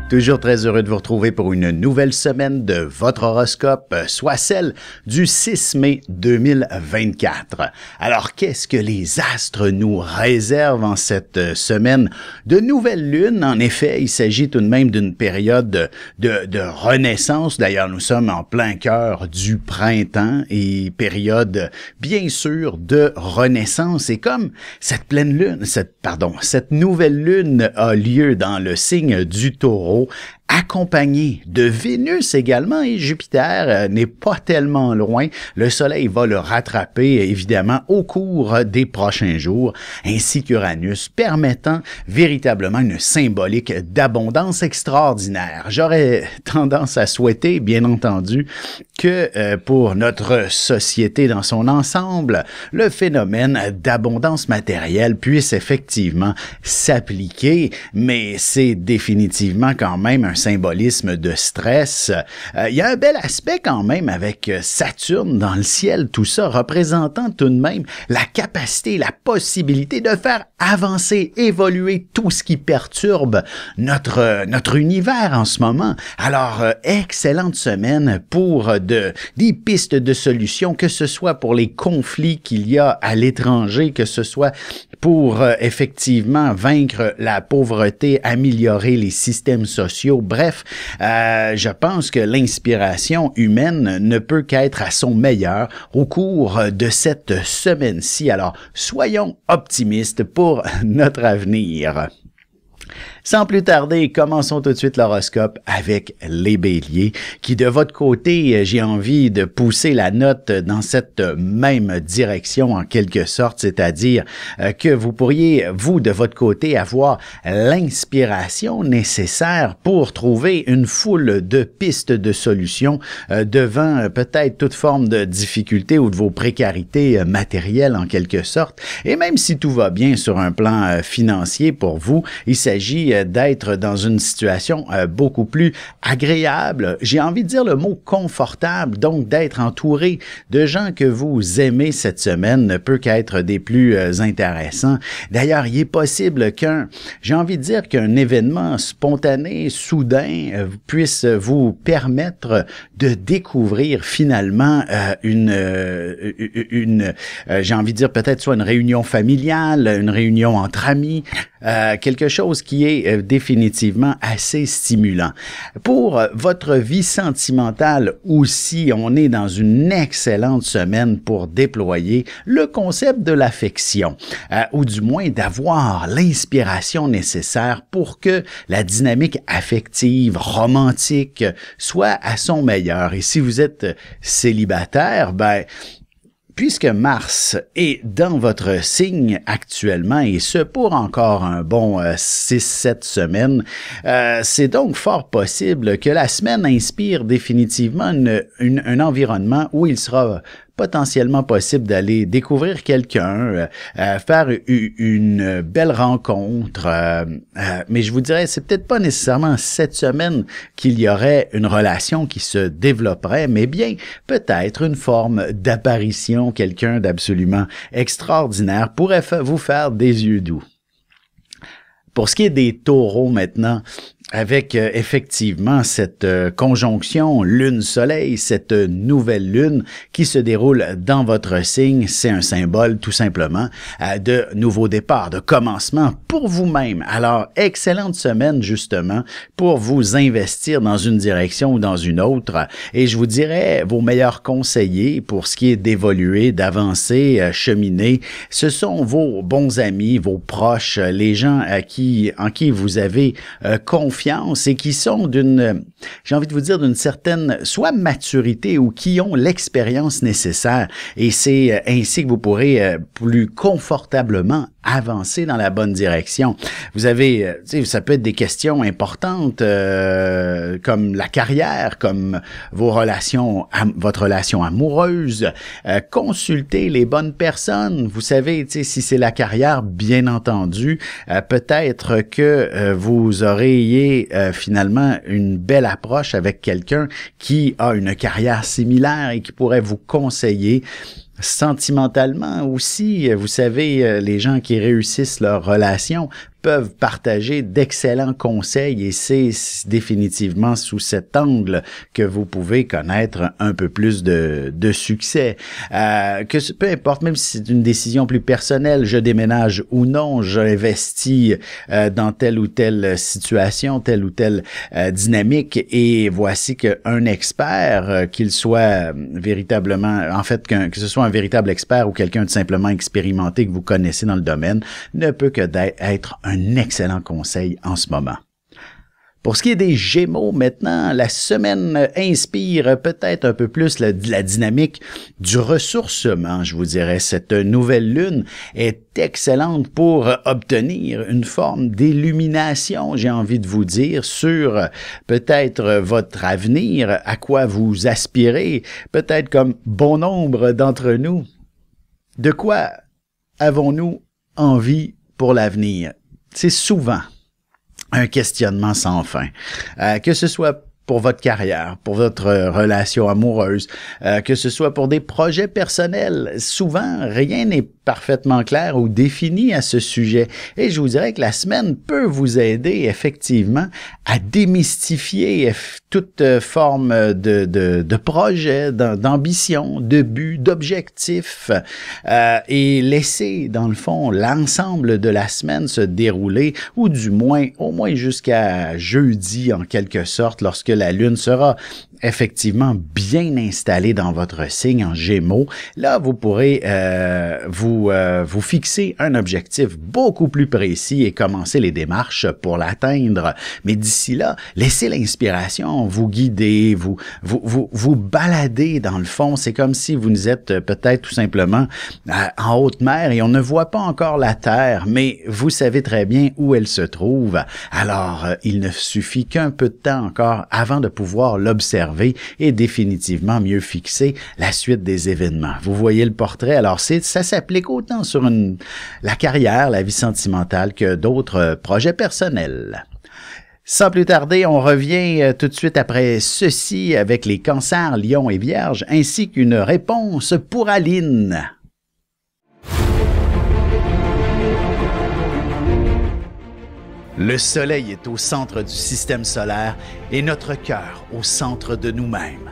Toujours très heureux de vous retrouver pour une nouvelle semaine de votre horoscope, soit celle du 6 mai 2024. Alors, qu'est-ce que les astres nous réservent en cette semaine de nouvelle lune? En effet, il s'agit tout de même d'une période de renaissance. D'ailleurs, nous sommes en plein cœur du printemps et période, bien sûr, de renaissance. Et comme cette pleine lune, cette nouvelle lune a lieu dans le signe du Taureau, accompagné de Vénus également, et Jupiter n'est pas tellement loin. Le Soleil va le rattraper, évidemment, au cours des prochains jours, ainsi qu'Uranus, permettant véritablement une symbolique d'abondance extraordinaire. J'aurais tendance à souhaiter, bien entendu, que pour notre société dans son ensemble, le phénomène d'abondance matérielle puisse effectivement s'appliquer, mais c'est définitivement quand même un symbolisme de stress. Il y a un bel aspect quand même avec Saturne dans le ciel, tout ça représentant tout de même la capacité, la possibilité de faire avancer, évoluer tout ce qui perturbe notre univers en ce moment. Alors, excellente semaine pour des pistes de solutions, que ce soit pour les conflits qu'il y a à l'étranger, que ce soit pour effectivement vaincre la pauvreté, améliorer les systèmes sociaux. Bref, je pense que l'inspiration humaine ne peut qu'être à son meilleur au cours de cette semaine-ci. Alors, soyons optimistes pour notre avenir. Sans plus tarder, commençons tout de suite l'horoscope avec les béliers, qui de votre côté, j'ai envie de pousser la note dans cette même direction en quelque sorte, c'est-à-dire que vous pourriez, vous de votre côté, avoir l'inspiration nécessaire pour trouver une foule de pistes de solutions devant peut-être toute forme de difficulté ou de vos précarités matérielles en quelque sorte. Et même si tout va bien sur un plan financier pour vous, il s'agit d'être dans une situation beaucoup plus agréable. J'ai envie de dire le mot confortable, donc d'être entouré de gens que vous aimez cette semaine ne peut qu'être des plus intéressants. D'ailleurs, il est possible j'ai envie de dire qu'un événement spontané, soudain, puisse vous permettre de découvrir finalement j'ai envie de dire peut-être soit une réunion familiale, une réunion entre amis, quelque chose qui est définitivement assez stimulant. Pour votre vie sentimentale aussi, on est dans une excellente semaine pour déployer le concept de l'affection, ou du moins d'avoir l'inspiration nécessaire pour que la dynamique affective, romantique, soit à son meilleur. Et si vous êtes célibataire, puisque Mars est dans votre signe actuellement, et ce pour encore un bon 6-7 semaines, c'est donc fort possible que la semaine inspire définitivement un environnement où il sera potentiellement possible d'aller découvrir quelqu'un, faire une belle rencontre, mais je vous dirais, c'est peut-être pas nécessairement cette semaine qu'il y aurait une relation qui se développerait, mais bien peut-être une forme d'apparition, quelqu'un d'absolument extraordinaire pourrait vous faire des yeux doux. Pour ce qui est des taureaux maintenant, avec effectivement cette conjonction lune-soleil, cette nouvelle lune qui se déroule dans votre signe, c'est un symbole tout simplement de nouveau départ, de commencement pour vous-même. Alors, excellente semaine justement pour vous investir dans une direction ou dans une autre. Et je vous dirais, vos meilleurs conseillers pour ce qui est d'évoluer, d'avancer, cheminer, ce sont vos bons amis, vos proches, les gens en qui vous avez confiance et qui sont j'ai envie de vous dire, d'une certaine soit maturité ou qui ont l'expérience nécessaire. Et c'est ainsi que vous pourrez plus confortablement avancer dans la bonne direction. Vous avez, ça peut être des questions importantes comme la carrière, comme votre relation amoureuse. Consultez les bonnes personnes. Vous savez, si c'est la carrière, bien entendu, peut-être que vous auriez finalement une belle approche avec quelqu'un qui a une carrière similaire et qui pourrait vous conseiller. Sentimentalement aussi, vous savez, les gens qui réussissent leur relation peuvent partager d'excellents conseils et c'est définitivement sous cet angle que vous pouvez connaître un peu plus de succès. Peu importe, même si c'est une décision plus personnelle, je déménage ou non, j'investis dans telle ou telle situation, telle ou telle dynamique et voici qu'un expert, qu'il soit véritablement, en fait, que ce soit un véritable expert ou quelqu'un de simplement expérimenté que vous connaissez dans le domaine, ne peut que être un excellent conseil en ce moment. Pour ce qui est des Gémeaux, maintenant, la semaine inspire peut-être un peu plus la dynamique du ressourcement, je vous dirais. Cette nouvelle lune est excellente pour obtenir une forme d'illumination, j'ai envie de vous dire, sur peut-être votre avenir, à quoi vous aspirez, peut-être comme bon nombre d'entre nous. De quoi avons-nous envie pour l'avenir? C'est souvent un questionnement sans fin. Que ce soit pour votre carrière, pour votre relation amoureuse, que ce soit pour des projets personnels, souvent rien n'est parfaitement clair ou défini à ce sujet. Et je vous dirais que la semaine peut vous aider effectivement à démystifier toute forme de projet, d'ambition, de but, d'objectif et laisser dans le fond l'ensemble de la semaine se dérouler ou du moins, au moins jusqu'à jeudi en quelque sorte lorsque la lune sera effectivement bien installée dans votre signe en Gémeaux. Là, vous pourrez vous fixer un objectif beaucoup plus précis et commencer les démarches pour l'atteindre. Mais d'ici là, laissez l'inspiration vous guider, vous balader dans le fond. C'est comme si vous êtes peut-être tout simplement en haute mer et on ne voit pas encore la terre, mais vous savez très bien où elle se trouve. Alors, il ne suffit qu'un peu de temps encore avant de pouvoir l'observer et définitivement mieux fixer la suite des événements. Vous voyez le portrait, alors ça s'applique autant sur la carrière, la vie sentimentale que d'autres projets personnels. Sans plus tarder, on revient tout de suite après ceci avec les cancers, lions et vierges, ainsi qu'une réponse pour Aline. Le soleil est au centre du système solaire et notre cœur au centre de nous-mêmes.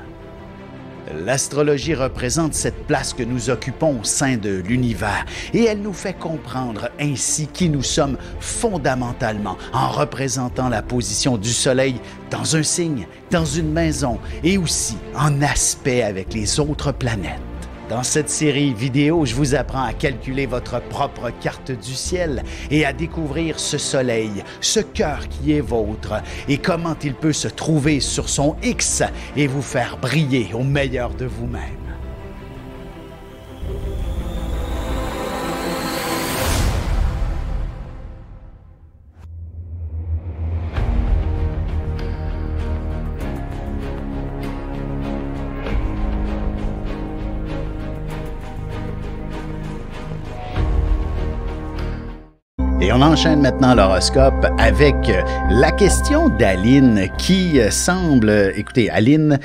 L'astrologie représente cette place que nous occupons au sein de l'univers et elle nous fait comprendre ainsi qui nous sommes fondamentalement en représentant la position du soleil dans un signe, dans une maison et aussi en aspect avec les autres planètes. Dans cette série vidéo, je vous apprends à calculer votre propre carte du ciel et à découvrir ce soleil, ce cœur qui est vôtre et comment il peut se trouver sur son X et vous faire briller au meilleur de vous-même. Et on enchaîne maintenant l'horoscope avec la question d'Aline qui semble... Écoutez, Aline,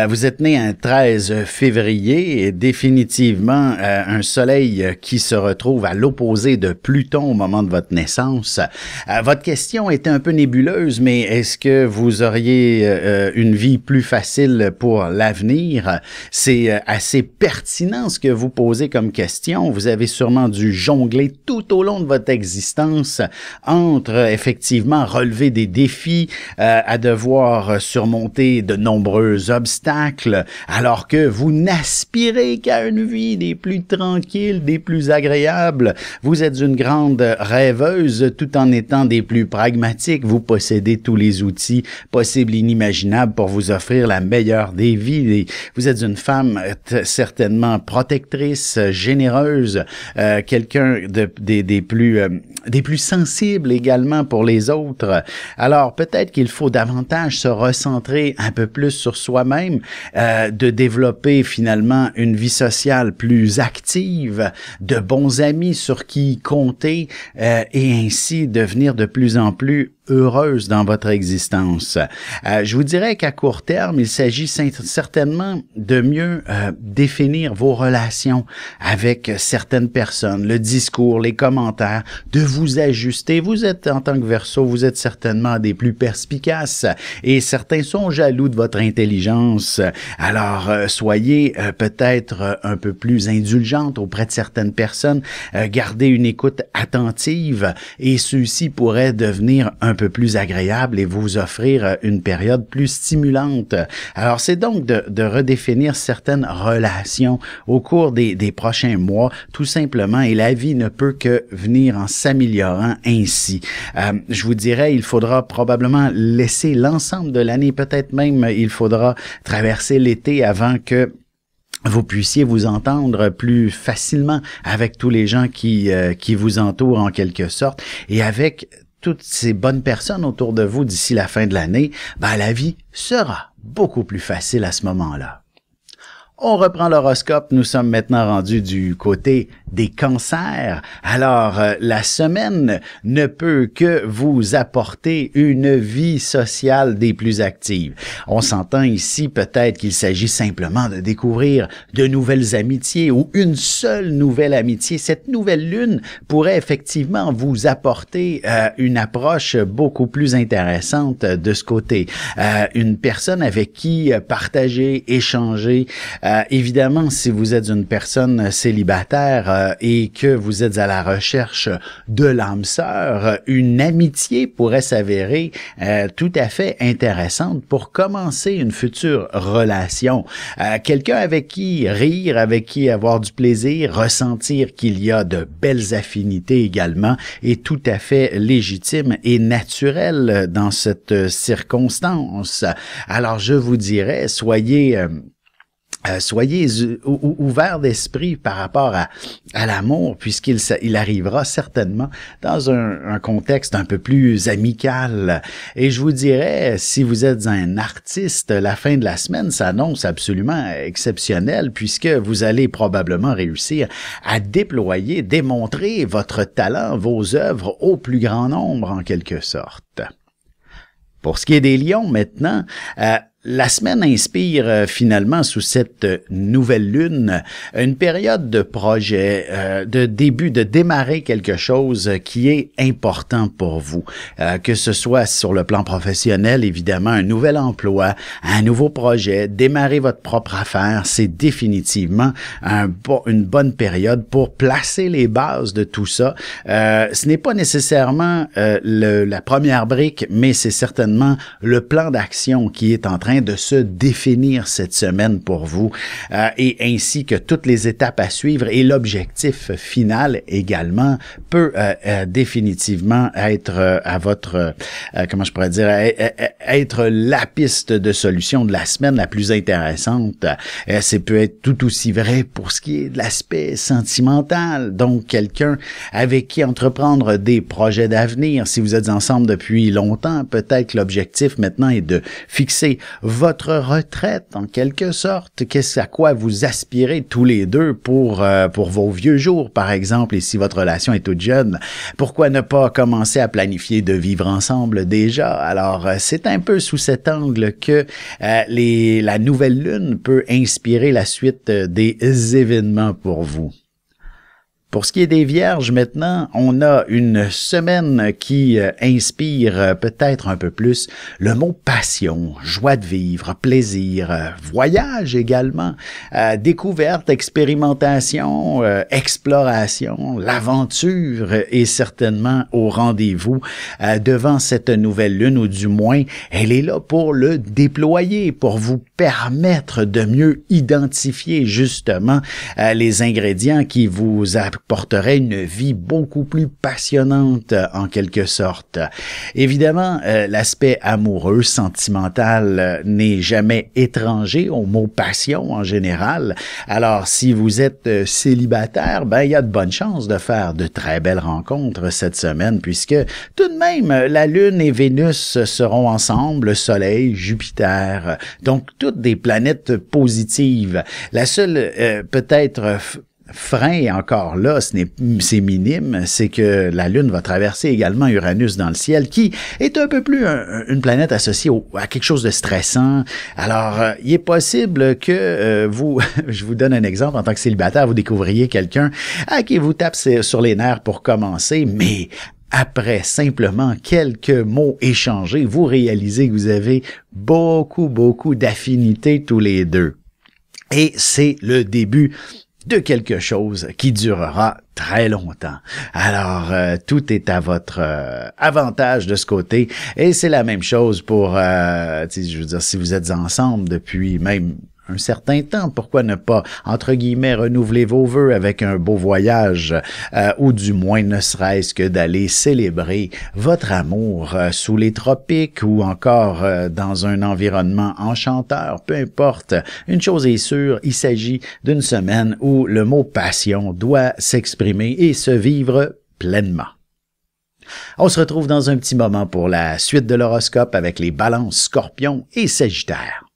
vous êtes née un 13 février et définitivement un soleil qui se retrouve à l'opposé de Pluton au moment de votre naissance. Votre question était un peu nébuleuse, mais est-ce que vous auriez une vie plus facile pour l'avenir? C'est assez pertinent ce que vous posez comme question. Vous avez sûrement dû jongler tout au long de votre existence entre effectivement relever des défis, à devoir surmonter de nombreux obstacles, alors que vous n'aspirez qu'à une vie des plus tranquilles, des plus agréables. Vous êtes une grande rêveuse tout en étant des plus pragmatiques. Vous possédez tous les outils possibles et inimaginables pour vous offrir la meilleure des vies. Vous êtes une femme certainement protectrice, généreuse, quelqu'un des plus sensibles également pour les autres. Alors, peut-être qu'il faut davantage se recentrer un peu plus sur soi-même, de développer finalement une vie sociale plus active, de bons amis sur qui compter et ainsi devenir de plus en plus heureuse dans votre existence. Je vous dirais qu'à court terme, il s'agit certainement de mieux définir vos relations avec certaines personnes, le discours, les commentaires, de vous ajuster. Vous êtes, en tant que Verseau, vous êtes certainement des plus perspicaces et certains sont jaloux de votre intelligence. Alors, soyez peut-être un peu plus indulgente auprès de certaines personnes. Gardez une écoute attentive et ceci pourrait devenir un peu plus agréable et vous offrir une période plus stimulante. Alors, c'est donc de redéfinir certaines relations au cours des prochains mois, tout simplement, et la vie ne peut que venir en s'améliorant ainsi. Je vous dirais, il faudra probablement laisser l'ensemble de l'année, peut-être même il faudra traverser l'été avant que vous puissiez vous entendre plus facilement avec tous les gens qui vous entourent en quelque sorte et avec toutes ces bonnes personnes autour de vous d'ici la fin de l'année, la vie sera beaucoup plus facile à ce moment-là. On reprend l'horoscope. Nous sommes maintenant rendus du côté des cancers. Alors, la semaine ne peut que vous apporter une vie sociale des plus actives. On s'entend ici peut-être qu'il s'agit simplement de découvrir de nouvelles amitiés ou une seule nouvelle amitié. Cette nouvelle lune pourrait effectivement vous apporter une approche beaucoup plus intéressante de ce côté. Une personne avec qui partager, échanger. Évidemment, si vous êtes une personne célibataire et que vous êtes à la recherche de l'âme sœur, une amitié pourrait s'avérer tout à fait intéressante pour commencer une future relation. Quelqu'un avec qui rire, avec qui avoir du plaisir, ressentir qu'il y a de belles affinités également est tout à fait légitime et naturel dans cette circonstance. Alors, je vous dirais, soyez ouverts d'esprit par rapport à l'amour, puisqu'il arrivera certainement dans un contexte un peu plus amical. Et je vous dirais, si vous êtes un artiste, la fin de la semaine s'annonce absolument exceptionnelle, puisque vous allez probablement réussir à déployer, démontrer votre talent, vos œuvres au plus grand nombre, en quelque sorte. Pour ce qui est des lions, maintenant, la semaine inspire finalement sous cette nouvelle lune une période de projet, de début, de démarrer quelque chose qui est important pour vous. Que ce soit sur le plan professionnel, évidemment, un nouvel emploi, un nouveau projet, démarrer votre propre affaire, c'est définitivement une bonne période pour placer les bases de tout ça. Ce n'est pas nécessairement la première brique, mais c'est certainement le plan d'action qui est en train de se définir cette semaine pour vous et ainsi que toutes les étapes à suivre et l'objectif final également peut définitivement être à votre, comment je pourrais dire, être la piste de solution de la semaine la plus intéressante. C'est peut être tout aussi vrai pour ce qui est de l'aspect sentimental. Donc, quelqu'un avec qui entreprendre des projets d'avenir. Si vous êtes ensemble depuis longtemps, peut-être que l'objectif maintenant est de fixer votre retraite, en quelque sorte. À quoi vous aspirez tous les deux pour vos vieux jours, par exemple, et si votre relation est toute jeune, pourquoi ne pas commencer à planifier de vivre ensemble déjà? Alors, c'est un peu sous cet angle que la nouvelle lune peut inspirer la suite des événements pour vous. Pour ce qui est des Vierges, maintenant, on a une semaine qui inspire peut-être un peu plus le mot passion, joie de vivre, plaisir, voyage également, découverte, expérimentation, exploration, l'aventure est certainement au rendez-vous devant cette nouvelle lune, ou du moins, elle est là pour le déployer, pour vous permettre de mieux identifier justement les ingrédients qui vous apporterait une vie beaucoup plus passionnante en quelque sorte. Évidemment, l'aspect amoureux, sentimental n'est jamais étranger au mot passion en général. Alors, si vous êtes célibataire, il y a de bonnes chances de faire de très belles rencontres cette semaine puisque tout de même, la Lune et Vénus seront ensemble, le Soleil, Jupiter, donc toutes des planètes positives. La seule peut-être frein, et encore là, c'est minime, c'est que la Lune va traverser également Uranus dans le ciel, qui est un peu plus une planète associée à quelque chose de stressant. Alors, il est possible que je vous donne un exemple, en tant que célibataire, vous découvriez quelqu'un à qui vous tape sur les nerfs pour commencer, mais après simplement quelques mots échangés, vous réalisez que vous avez beaucoup d'affinités tous les deux. Et c'est le début de quelque chose qui durera très longtemps. Alors, tout est à votre avantage de ce côté. Et c'est la même chose pour, je veux dire, si vous êtes ensemble depuis même un certain temps, pourquoi ne pas, entre guillemets, renouveler vos vœux avec un beau voyage, ou du moins ne serait-ce que d'aller célébrer votre amour sous les tropiques ou encore dans un environnement enchanteur, peu importe. Une chose est sûre, il s'agit d'une semaine où le mot passion doit s'exprimer et se vivre pleinement. On se retrouve dans un petit moment pour la suite de l'horoscope avec les balances, scorpions et sagittaires.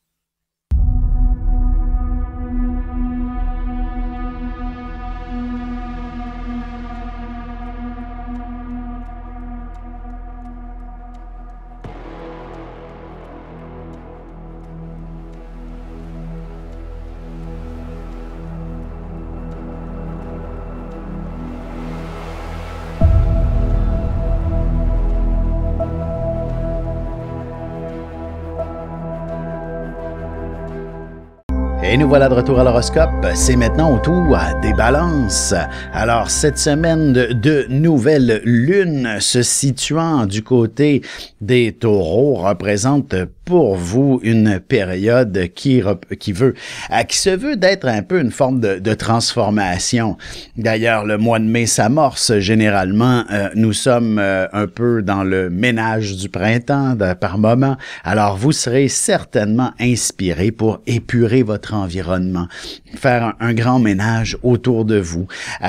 Et nous voilà de retour à l'horoscope. C'est maintenant au tour des balances. Alors, cette semaine de nouvelle lune se situant du côté des taureaux représente pour vous une période qui se veut d'être un peu une forme de transformation. D'ailleurs, le mois de mai s'amorce généralement. Nous sommes un peu dans le ménage du printemps par moment. Alors, vous serez certainement inspiré pour épurer votre environnement, faire un grand ménage autour de vous.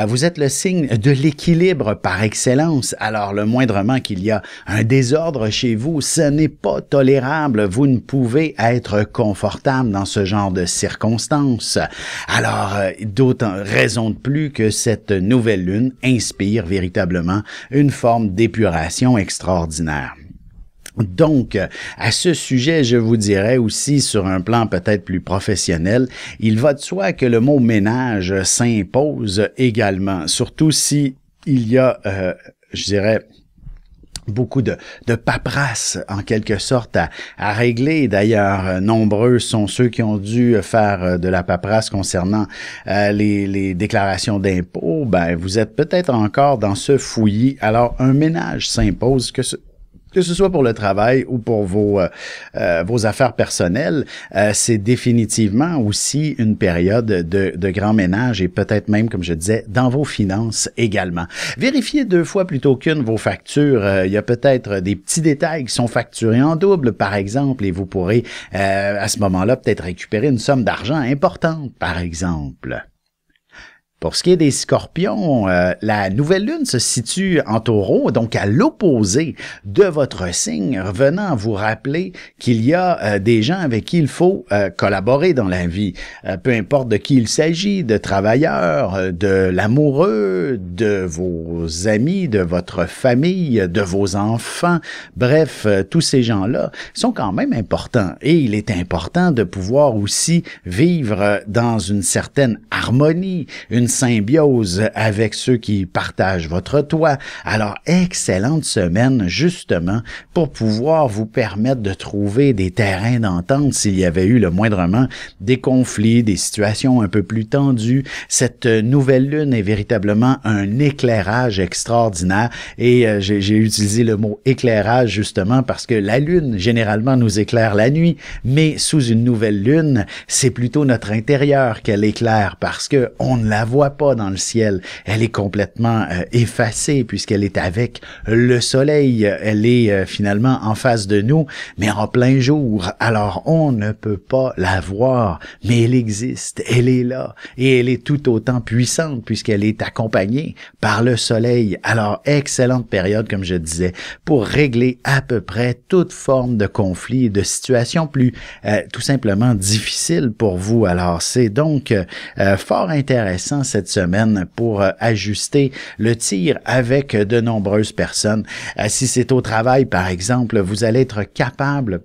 Vous êtes le signe de l'équilibre par excellence. Alors, le moindrement qu'il y a un désordre chez vous, ce n'est pas tolérable. Vous ne pouvez être confortable dans ce genre de circonstances. Alors, d'autant raison de plus que cette nouvelle lune inspire véritablement une forme d'épuration extraordinaire. Donc, à ce sujet, je vous dirais aussi, sur un plan peut-être plus professionnel, il va de soi que le mot ménage s'impose également, surtout si il y a, je dirais, beaucoup de paperasse, en quelque sorte, à régler. D'ailleurs, nombreux sont ceux qui ont dû faire de la paperasse concernant les déclarations d'impôts. Ben, vous êtes peut-être encore dans ce fouillis. Alors, un ménage s'impose, que ce soit pour le travail ou pour vos affaires personnelles, c'est définitivement aussi une période de grand ménage et peut-être même, comme je disais, dans vos finances également. Vérifiez 2 fois plutôt qu'une vos factures. Il y a peut-être des petits détails qui sont facturés en double, par exemple, et vous pourrez à ce moment-là peut-être récupérer une somme d'argent importante, par exemple. Pour ce qui est des scorpions, la nouvelle lune se situe en taureau, donc à l'opposé de votre signe, revenant vous rappeler qu'il y a des gens avec qui il faut collaborer dans la vie. Peu importe de qui il s'agit, de travailleurs, de l'amoureux, de vos amis, de votre famille, de vos enfants. Bref, tous ces gens-là sont quand même importants. Et il est important de pouvoir aussi vivre dans une certaine harmonie, une symbiose avec ceux qui partagent votre toit. Alors, excellente semaine, justement, pour pouvoir vous permettre de trouver des terrains d'entente s'il y avait eu le moindrement des conflits, des situations un peu plus tendues. Cette nouvelle lune est véritablement un éclairage extraordinaire et j'ai utilisé le mot éclairage justement parce que la lune, généralement, nous éclaire la nuit, mais sous une nouvelle lune, c'est plutôt notre intérieur qu'elle éclaire parce que on ne la voit pas dans le ciel. Elle est complètement effacée puisqu'elle est avec le soleil. Elle est finalement en face de nous, mais en plein jour. Alors, on ne peut pas la voir, mais elle existe. Elle est là et elle est tout autant puissante puisqu'elle est accompagnée par le soleil. Alors, excellente période, comme je disais, pour régler à peu près toute forme de conflit, de situation plus tout simplement difficile pour vous. Alors, c'est donc fort intéressant important cette semaine pour ajuster le tir avec de nombreuses personnes. Si c'est au travail, par exemple, vous allez être capable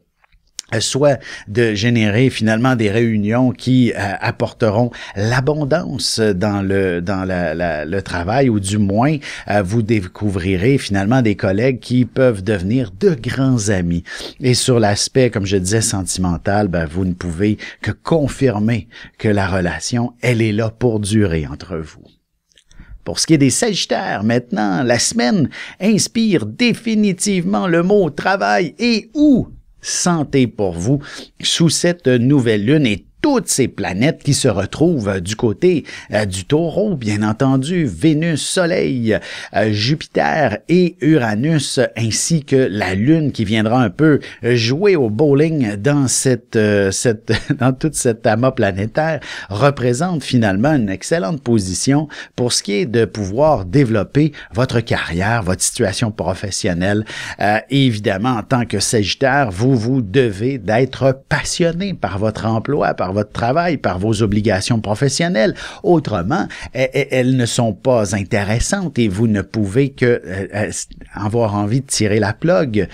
soit de générer finalement des réunions qui apporteront l'abondance dans le travail, ou du moins vous découvrirez finalement des collègues qui peuvent devenir de grands amis. Et sur l'aspect, comme je disais, sentimental, vous ne pouvez que confirmer que la relation, elle est là pour durer entre vous. Pour ce qui est des Sagittaires, maintenant, la semaine inspire définitivement le mot travail et ou santé pour vous sous cette nouvelle lune et toutes ces planètes qui se retrouvent du côté du Taureau, bien entendu, Vénus, Soleil, Jupiter et Uranus, ainsi que la Lune qui viendra un peu jouer au bowling dans dans toute cette amas planétaire, représente finalement une excellente position pour ce qui est de pouvoir développer votre carrière, votre situation professionnelle. Et évidemment, en tant que Sagittaire, vous devez d'être passionné par votre emploi, par votre travail, par vos obligations professionnelles. Autrement, elles ne sont pas intéressantes et vous ne pouvez que avoir envie de tirer la plug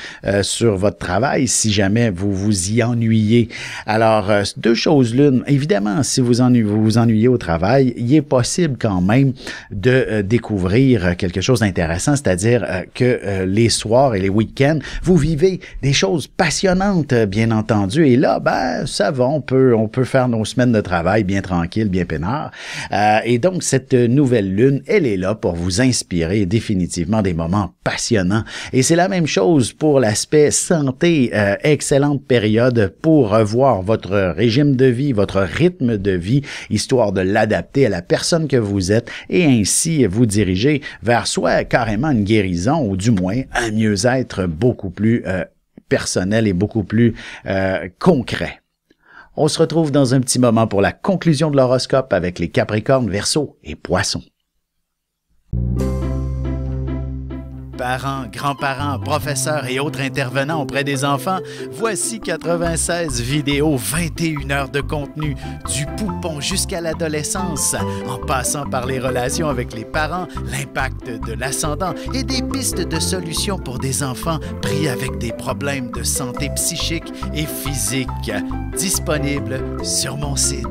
sur votre travail si jamais vous vous y ennuyez. Alors, deux choses l'une. Évidemment, si vous vous ennuyez au travail, il est possible quand même de découvrir quelque chose d'intéressant, c'est-à-dire que les soirs et les week-ends, vous vivez des choses passionnantes, bien entendu. Et là, ça va, on peut faire nos semaines de travail bien tranquilles, bien peinards. Et donc, cette nouvelle lune, elle est là pour vous inspirer définitivement des moments passionnants. Et c'est la même chose pour l'aspect santé. Excellente période pour revoir votre régime de vie, votre rythme de vie, histoire de l'adapter à la personne que vous êtes et ainsi vous diriger vers soit carrément une guérison ou du moins un mieux-être beaucoup plus personnel et beaucoup plus concret. On se retrouve dans un petit moment pour la conclusion de l'horoscope avec les Capricornes, Verseaux et Poissons. Parents, grands-parents, professeurs et autres intervenants auprès des enfants, voici 96 vidéos, 21 heures de contenu, du poupon jusqu'à l'adolescence, en passant par les relations avec les parents, l'impact de l'ascendant et des pistes de solutions pour des enfants pris avec des problèmes de santé psychique et physique. Disponible sur mon site.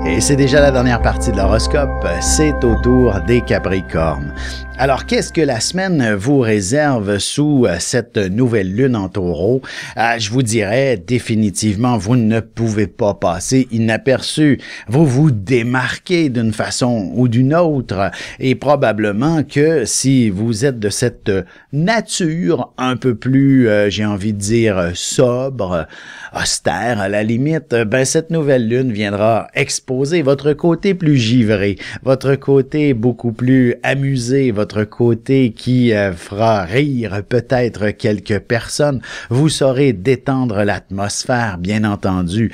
Et c'est déjà la dernière partie de l'horoscope, c'est au tour des Capricornes. Alors, qu'est-ce que la semaine vous réserve sous cette nouvelle lune en Taureau? Je vous dirais définitivement, vous ne pouvez pas passer inaperçu. Vous vous démarquez d'une façon ou d'une autre. Et probablement que si vous êtes de cette nature un peu plus, j'ai envie de dire, sobre, austère à la limite, cette nouvelle lune viendra exposer votre côté plus givré, votre côté beaucoup plus amusé, votre côté qui fera rire peut-être quelques personnes. Vous saurez détendre l'atmosphère, bien entendu.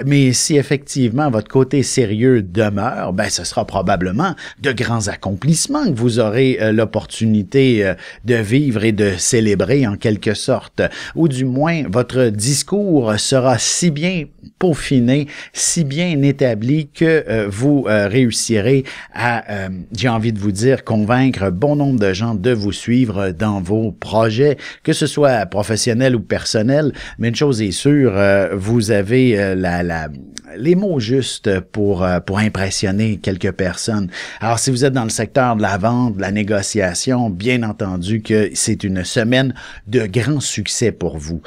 Mais si effectivement votre côté sérieux demeure, ce sera probablement de grands accomplissements que vous aurez l'opportunité de vivre et de célébrer en quelque sorte. Ou du moins, votre discours sera si bien peaufiné, si bien établi que vous réussirez à, j'ai envie de vous dire, convaincre bon nombre de gens de vous suivre dans vos projets, que ce soit professionnel ou personnel. Mais une chose est sûre, vous avez les mots justes pour impressionner quelques personnes. Alors, si vous êtes dans le secteur de la vente, de la négociation, bien entendu que c'est une semaine de grand succès pour vous.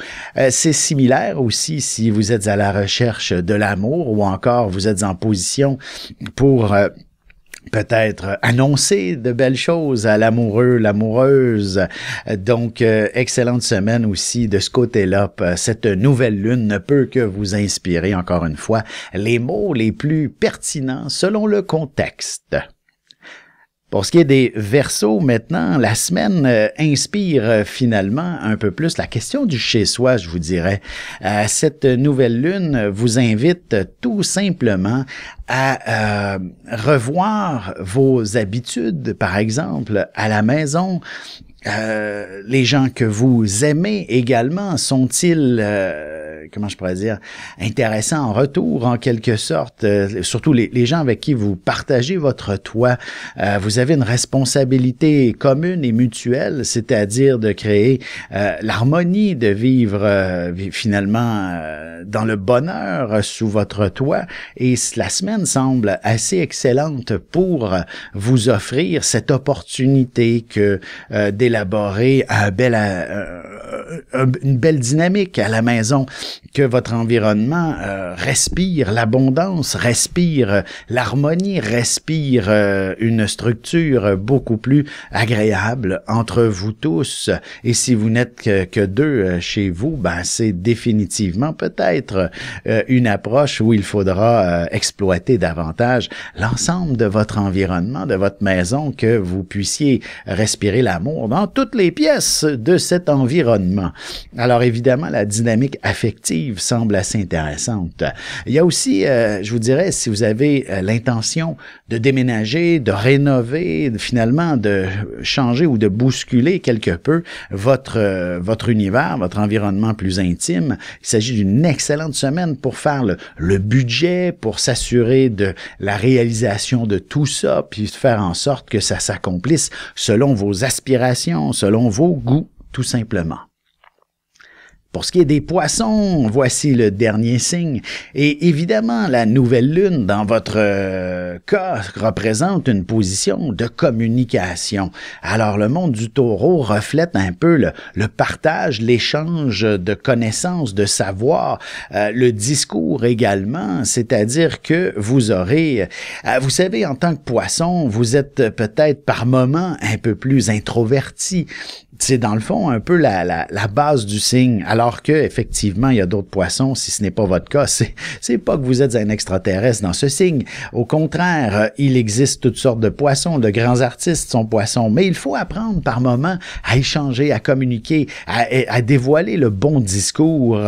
C'est similaire aussi si vous êtes à la recherche de l'amour ou encore vous êtes en position pour peut-être annoncer de belles choses à l'amoureux, l'amoureuse. Donc, excellente semaine aussi de ce côté-là. Cette nouvelle lune ne peut que vous inspirer, encore une fois, les mots les plus pertinents selon le contexte. Pour ce qui est des Verseaux, maintenant, la semaine inspire finalement un peu plus la question du chez-soi, je vous dirais. Cette nouvelle lune vous invite tout simplement à revoir vos habitudes, par exemple, à la maison. Les gens que vous aimez également sont-ils comment je pourrais dire, intéressant en retour, en quelque sorte. Surtout les gens avec qui vous partagez votre toit. Vous avez une responsabilité commune et mutuelle, c'est-à-dire de créer l'harmonie, de vivre finalement dans le bonheur sous votre toit. Et la semaine semble assez excellente pour vous offrir cette opportunité que d'élaborer une belle dynamique à la maison, que votre environnement respire l'abondance, respire l'harmonie, respire une structure beaucoup plus agréable entre vous tous. Et si vous n'êtes que deux chez vous, ben c'est définitivement peut-être une approche où il faudra exploiter davantage l'ensemble de votre environnement, de votre maison, que vous puissiez respirer l'amour dans toutes les pièces de cet environnement. Alors évidemment, la dynamique affective semble assez intéressante. Il y a aussi, je vous dirais, si vous avez l'intention de déménager, de rénover, finalement de changer ou de bousculer quelque peu votre univers, votre environnement plus intime, il s'agit d'une excellente semaine pour faire le budget, pour s'assurer de la réalisation de tout ça, puis faire en sorte que ça s'accomplisse selon vos aspirations, selon vos goûts, tout simplement. Pour ce qui est des poissons, voici le dernier signe. Et évidemment, la nouvelle lune, dans votre cas, représente une position de communication. Alors, le monde du taureau reflète un peu le partage, l'échange de connaissances, de savoir, le discours également, c'est-à-dire que vous aurez, vous savez, en tant que poisson, vous êtes peut-être par moments un peu plus introverti. C'est dans le fond un peu la base du signe, alors que effectivement il y a d'autres poissons, si ce n'est pas votre cas, c'est pas que vous êtes un extraterrestre dans ce signe. Au contraire, il existe toutes sortes de poissons, de grands artistes sont poissons, mais il faut apprendre par moments à échanger, à communiquer, à dévoiler le bon discours.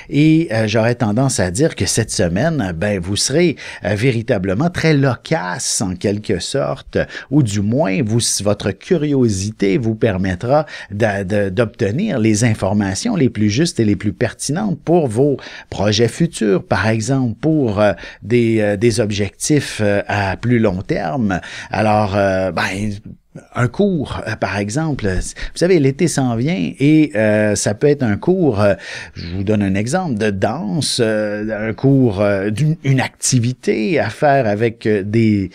Et j'aurais tendance à dire que cette semaine, ben vous serez véritablement très loquace en quelque sorte, ou du moins votre curiosité vous permettra d'obtenir les informations les plus justes et les plus pertinentes pour vos projets futurs, par exemple pour des objectifs à plus long terme. Alors, un cours, par exemple, vous savez, l'été s'en vient et ça peut être un cours, je vous donne un exemple, de danse, un cours d'une activité à faire avec des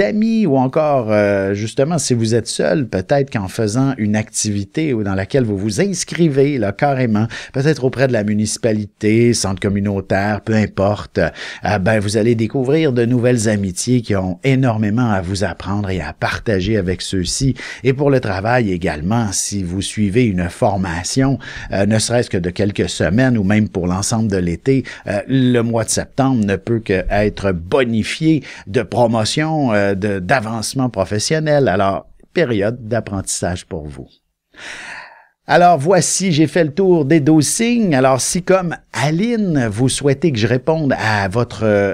amis ou encore, justement, si vous êtes seul, peut-être qu'en faisant une activité dans laquelle vous vous inscrivez, là, carrément, peut-être auprès de la municipalité, centre communautaire, peu importe, vous allez découvrir de nouvelles amitiés qui ont énormément à vous apprendre et à partager avec ceux-ci. Et pour le travail également, si vous suivez une formation, ne serait-ce que de quelques semaines ou même pour l'ensemble de l'été, le mois de septembre ne peut qu'être bonifié de promotion, d'avancement professionnel. Alors, période d'apprentissage pour vous. Alors voici, j'ai fait le tour des 12 signes. Alors si comme Aline, vous souhaitez que je réponde à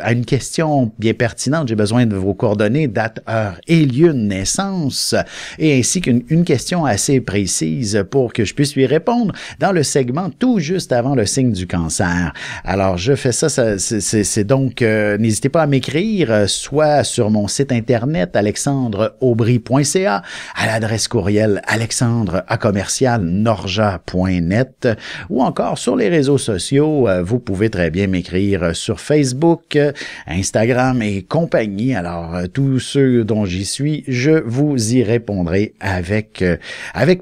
une question bien pertinente, j'ai besoin de vos coordonnées, date, heure et lieu de naissance, et ainsi qu'une question assez précise pour que je puisse lui répondre dans le segment tout juste avant le signe du cancer. Alors je fais ça c'est donc, n'hésitez pas à m'écrire, soit sur mon site internet alexandreaubry.ca, à l'adresse courriel alexandre@norja.net, ou encore sur les réseaux sociaux. Vous pouvez très bien m'écrire sur Facebook, Instagram et compagnie. Alors, tous ceux dont j'y suis, je vous y répondrai avec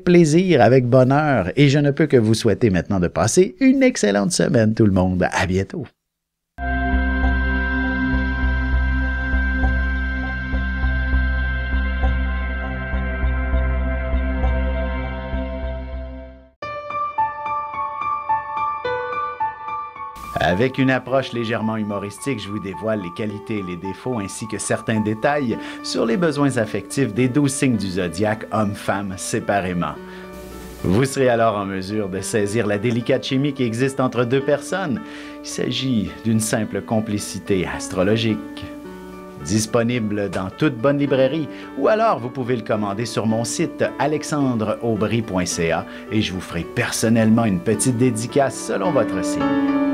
plaisir, avec bonheur. Et je ne peux que vous souhaiter maintenant de passer une excellente semaine, tout le monde. À bientôt. Avec une approche légèrement humoristique, je vous dévoile les qualités et les défauts ainsi que certains détails sur les besoins affectifs des 12 signes du zodiaque, hommes-femmes séparément. Vous serez alors en mesure de saisir la délicate chimie qui existe entre deux personnes. Il s'agit d'une simple complicité astrologique. Disponible dans toute bonne librairie, ou alors vous pouvez le commander sur mon site alexandreaubry.ca et je vous ferai personnellement une petite dédicace selon votre signe.